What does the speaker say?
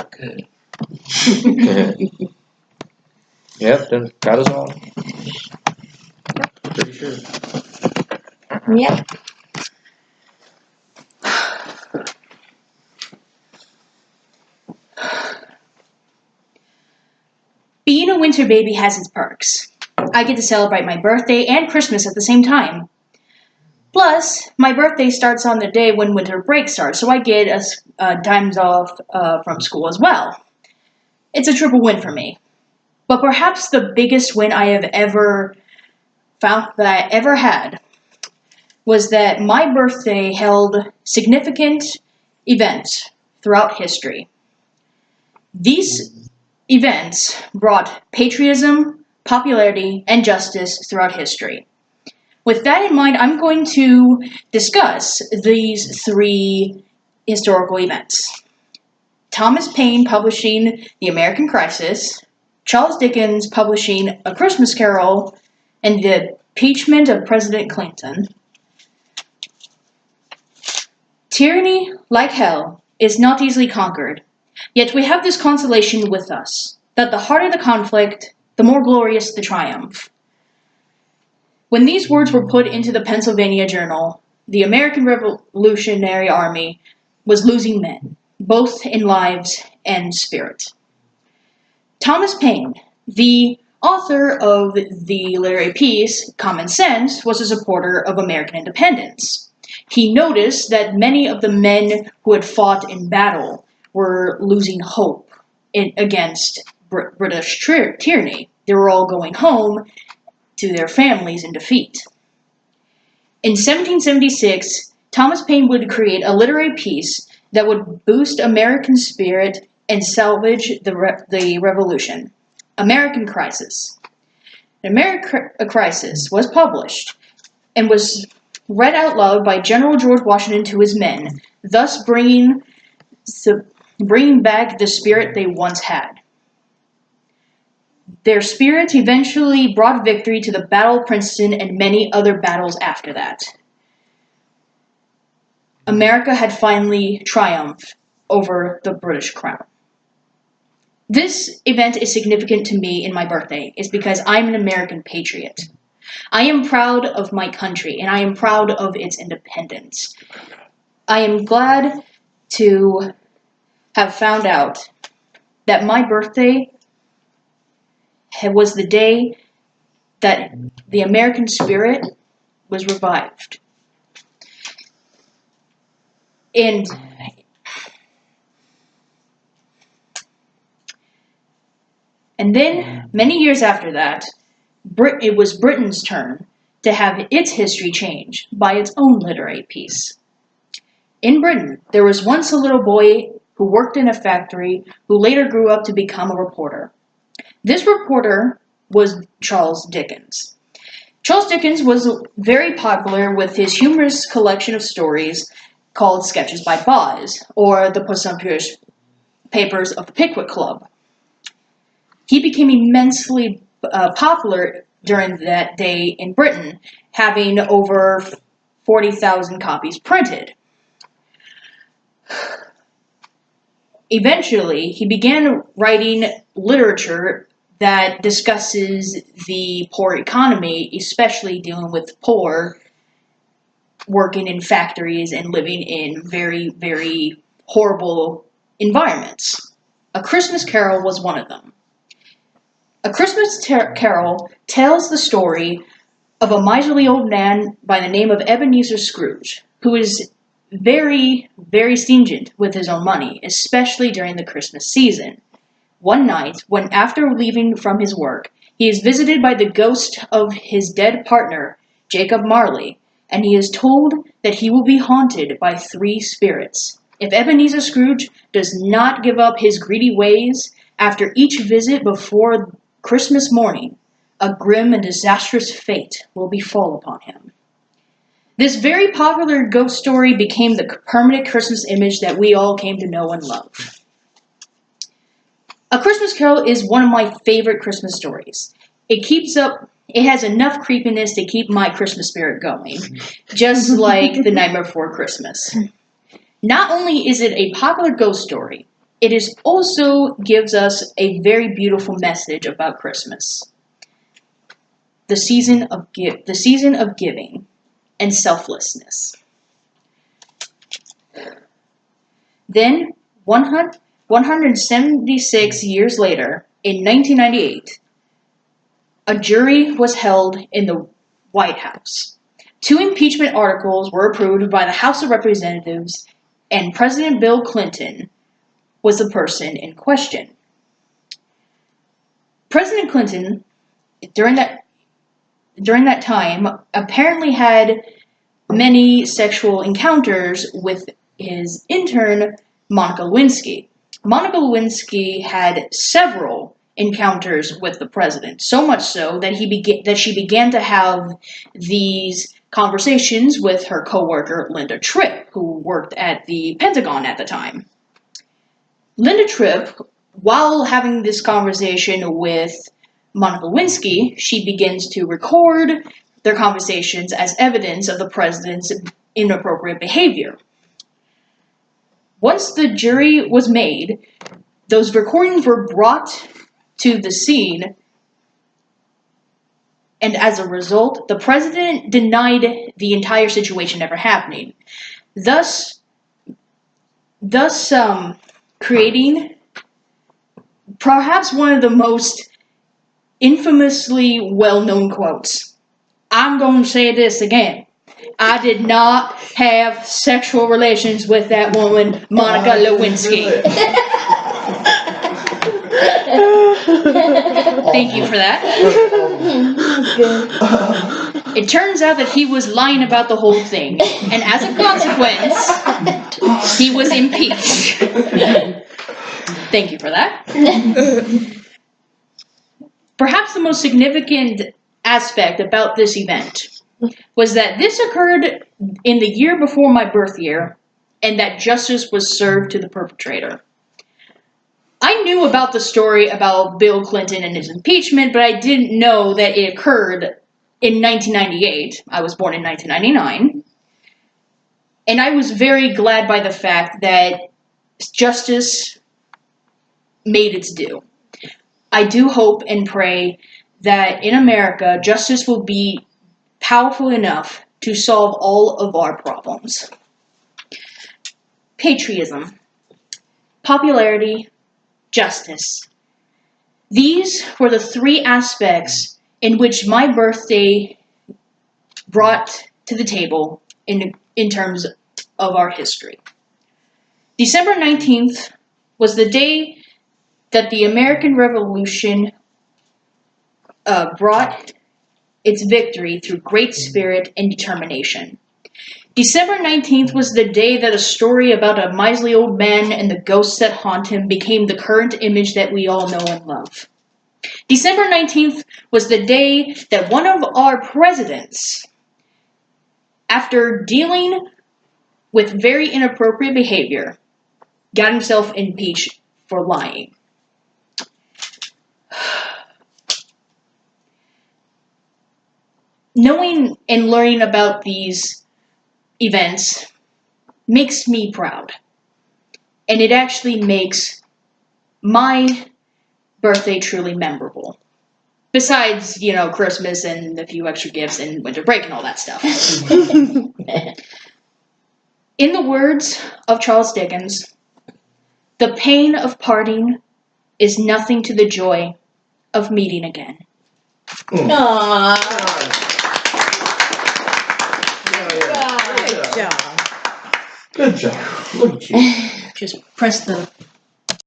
Okay. Okay. Yep, then that is all. Pretty sure. Yep. Being a winter baby has its perks. I get to celebrate my birthday and Christmas at the same time. Plus, my birthday starts on the day when winter break starts, so I get times off from school as well. It's a triple win for me. But perhaps the biggest win I have ever found that I ever had was that my birthday held significant events throughout history. These events brought patriotism, popularity, and justice throughout history. With that in mind, I'm going to discuss these three historical events. Thomas Paine publishing The American Crisis, Charles Dickens publishing A Christmas Carol, and the impeachment of President Clinton. Tyranny, like hell, is not easily conquered, yet we have this consolation with us, that the harder the conflict, the more glorious the triumph. When these words were put into the Pennsylvania Journal, the American Revolutionary Army was losing men, both in lives and spirit. Thomas Paine, the author of the literary piece Common Sense, was a supporter of American independence. He noticed that many of the men who had fought in battle were losing hope against British tyranny. They were all going home to their families in defeat. In 1776, Thomas Paine would create a literary piece that would boost American spirit and salvage the revolution. American Crisis. American Crisis was published and was read out loud by General George Washington to his men, thus bringing back the spirit they once had. Their spirit eventually brought victory to the Battle of Princeton and many other battles after that. America had finally triumphed over the British crown. This event is significant to me in my birthday, is because I'm an American patriot. I am proud of my country, and I am proud of its independence. I am glad to have found out that my birthday was the day that the American spirit was revived. And then, many years after that, it was Britain's turn to have its history changed by its own literary piece. In Britain, there was once a little boy who worked in a factory who later grew up to become a reporter. This reporter was Charles Dickens. Charles Dickens was very popular with his humorous collection of stories called Sketches by Boz, or the Puss-in-Boots Papers of the Pickwick Club. He became immensely popular during that day in Britain, having over 40,000 copies printed. Eventually, he began writing literature that discusses the poor economy, especially dealing with poor working in factories and living in very, very horrible environments. A Christmas Carol was one of them. A Christmas Carol tells the story of a miserly old man by the name of Ebenezer Scrooge, who is very, very stingy with his own money, especially during the Christmas season. One night, when after leaving from his work, he is visited by the ghost of his dead partner, Jacob Marley, and he is told that he will be haunted by three spirits. If Ebenezer Scrooge does not give up his greedy ways after each visit before Christmas morning, a grim and disastrous fate will befall upon him. This very popular ghost story became the permanent Christmas image that we all came to know and love. A Christmas Carol is one of my favorite Christmas stories. It has enough creepiness to keep my Christmas spirit going, just like The Nightmare Before Christmas. Not only is it a popular ghost story, it is also gives us a very beautiful message about Christmas. The season of giving and selflessness. Then, 176 years later, in 1998, a jury was held in the White House. 2 impeachment articles were approved by the House of Representatives, and President Bill Clinton was the person in question. President Clinton, during that time, apparently had many sexual encounters with his intern, Monica Lewinsky. Monica Lewinsky had several encounters with the president, so much so that she began to have these conversations with her coworker, Linda Tripp, who worked at the Pentagon at the time. Linda Tripp, while having this conversation with Monica Lewinsky, she begins to record their conversations as evidence of the president's inappropriate behavior. Once the jury was made, those recordings were brought to the scene, and as a result, the president denied the entire situation ever happening, thus creating perhaps one of the most infamously well-known quotes. I'm going to say this again. I did not have sexual relations with that woman, Monica Lewinsky. Thank you for that. It turns out that he was lying about the whole thing, and as a consequence, he was impeached. Thank you for that. Perhaps the most significant aspect about this event was that this occurred in the year before my birth year, and that justice was served to the perpetrator. I knew about the story about Bill Clinton and his impeachment, but I didn't know that it occurred in 1998. I was born in 1999. And I was very glad by the fact that justice made its due. I do hope and pray that in America, justice will be powerful enough to solve all of our problems. Patriotism, popularity, justice. These were the 3 aspects in which my birthday brought to the table in terms of our history. December 19th was the day that the American Revolution brought its victory through great spirit and determination. December 19th was the day that a story about a miserly old man and the ghosts that haunt him became the current image that we all know and love. December 19th was the day that one of our presidents, after dealing with very inappropriate behavior, got himself impeached for lying. Knowing and learning about these events makes me proud. And it actually makes my birthday truly memorable. Besides, Christmas and a few extra gifts and winter break and all that stuff. In the words of Charles Dickens, the pain of parting is nothing to the joy of meeting again. Aww. Good job. Look at you. Just press the